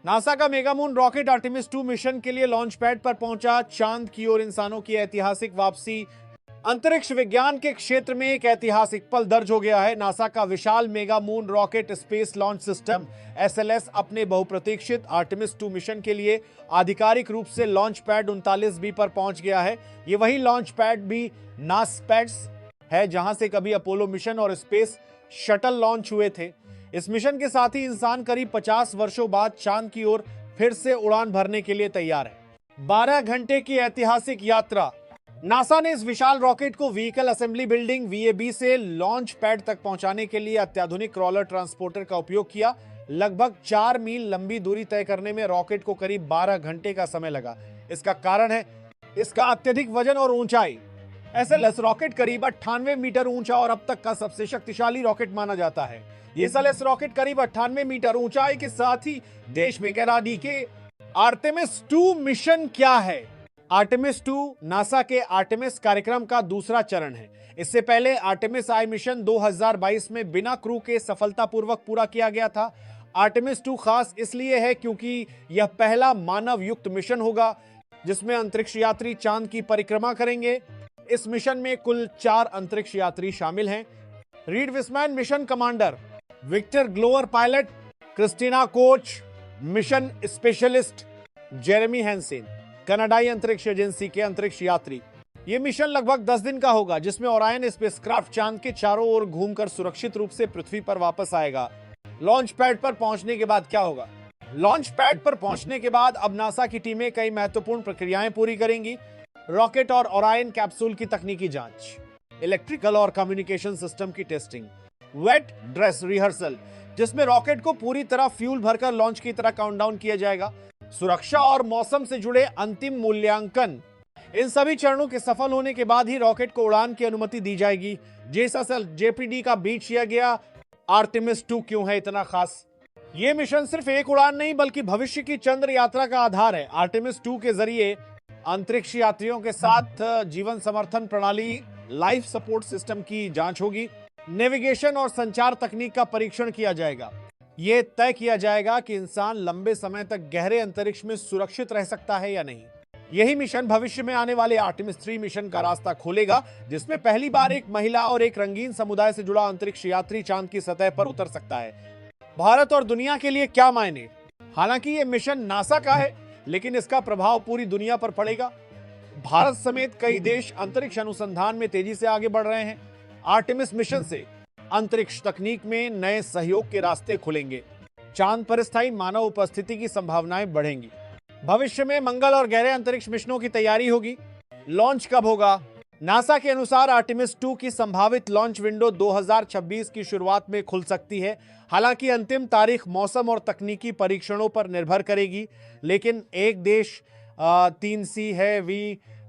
NASA का mega moon rocket Artemis 2 mission के लिए लॉन्च पैड पर पहुंचा। चांद की ओर इंसानों की ऐतिहासिक वापसी। अंतरिक्ष विज्ञान के क्षेत्र में एक ऐतिहासिक पल दर्ज हो गया है। नासा का विशाल mega moon rocket space launch system SLS अपने बहुप्रतीक्षित आर्टेमिस 2 मिशन के लिए आधिकारिक रूप से लॉन्च पैड 39B पर पहुंच गया है। ये वही लॉन्च पैड भी नासपैड्स है जहां से कभी अपोलो मिशन और स्पेस शटल लॉन्च हुए थे। इस मिशन के साथ ही इंसान करीब 50 वर्षों बाद चांद की ओर फिर से उड़ान भरने के लिए तैयार है। 12 घंटे की ऐतिहासिक यात्रा। नासा ने इस विशाल रॉकेट को व्हीकल असेंबली बिल्डिंग वीएबी से लॉन्च पैड तक पहुंचाने के लिए अत्याधुनिक क्रॉलर ट्रांसपोर्टर का उपयोग किया। लगभग 4 मील लंबी दूरी तय करने में रॉकेट को करीब 12 घंटे का समय लगा। इसका कारण है इसका अत्यधिक वजन और ऊंचाई। एसएलएस रॉकेट करीब 98 मीटर ऊंचा और अब तक का सबसे शक्तिशाली रॉकेट माना जाता है। ये एसएलएस रॉकेट करीब 98 मीटर ऊंचाई के साथ ही देश में कैनाडी के आर्टेमिस 2 मिशन क्या है? आर्टेमिस 2 नासा के आर्टेमिस कार्यक्रम का दूसरा चरण है। इससे पहले आर्टेमिस आई मिशन 2022 में बिना क्रू के सफलतापूर्वक पूरा किया गया था। आर्टेमिस 2 खास इसलिए है क्योंकि यह पहला मानव युक्त मिशन होगा जिसमें अंतरिक्ष यात्री चांद की परिक्रमा करेंगे। इस मिशन में कुल 4 अंतरिक्ष यात्री शामिल हैं। Reid Wiseman mission commander, Victor Glover pilot, Christina Koch mission specialist, Jeremy Hansen कनाडाई अंतरिक्ष एजेंसी के अंतरिक्ष यात्री। यह मिशन लगभग 10 दिन का होगा जिसमें ओरायन स्पेसक्राफ्ट चांद के चारों ओर घूमकर सुरक्षित रूप से पृथ्वी पर वापस आएगा। लॉन्च पैड पर पहुंचने के बाद क्या होगा? लॉन्च पैड पर पहुंचने के बाद अब नासा की टीमें कई महत्वपूर्ण प्रक्रियाएं पूरी करेंगी। रॉकेट और ओरायन कैप्सूल की तकनीकी जांच, इलेक्ट्रिकल और कम्युनिकेशन सिस्टम की टेस्टिंग, वेट ड्रेस रिहर्सल जिसमें रॉकेट को पूरी तरह फ्यूल भरकर लॉन्च की तरह काउंटडाउन किया जाएगा, सुरक्षा और मौसम से जुड़े अंतिम मूल्यांकन। इन सभी चरणों के सफल होने के बाद ही रॉकेट को उड़ान की अनुमति दी जाएगी। जेएसएल जेपीडी का बीच किया गया आर्टेमिस 2 क्यों है इतना खास? यह मिशन सिर्फ एक उड़ान नहीं बल्कि भविष्य की चंद्र यात्रा का आधार है। आर्टेमिस 2 के जरिए अंतरिक्ष यात्रियों के साथ जीवन समर्थन प्रणाली, लाइफ सपोर्ट सिस्टम की जांच होगी। नेविगेशन और संचार तकनीक का परीक्षण किया जाएगा। यह तय किया जाएगा कि इंसान लंबे समय तक गहरे अंतरिक्ष में सुरक्षित रह सकता है या नहीं। यही मिशन भविष्य में आने वाले आर्टेमिस 3 मिशन का रास्ता खोलेगा जिसमें पहली बार एक महिला और एक रंगीन समुदाय से जुड़ा अंतरिक्ष यात्री चांद की सतह पर उतर सकता है। भारत और दुनिया के लिए क्या मायने? हालांकि यह मिशन नासा का है लेकिन इसका प्रभाव पूरी दुनिया पर पड़ेगा। भारत समेत कई देश अंतरिक्ष अनुसंधान में तेजी से आगे बढ़ रहे हैं। आर्टेमिस मिशन से अंतरिक्ष तकनीक में नए सहयोग के रास्ते खुलेंगे। चांद पर स्थायी मानव उपस्थिति की संभावनाएं बढ़ेंगी। भविष्य में मंगल और गहरे अंतरिक्ष मिशनों की तैयारी होगी। लॉन्च कब होगा? नासा के अनुसार आर्टेमिस 2 की संभावित लॉन्च विंडो 2026 की शुरुआत में खुल सकती है। हालांकि अंतिम तारीख मौसम और तकनीकी परीक्षणों पर निर्भर करेगी। लेकिन एक देश 3C है वी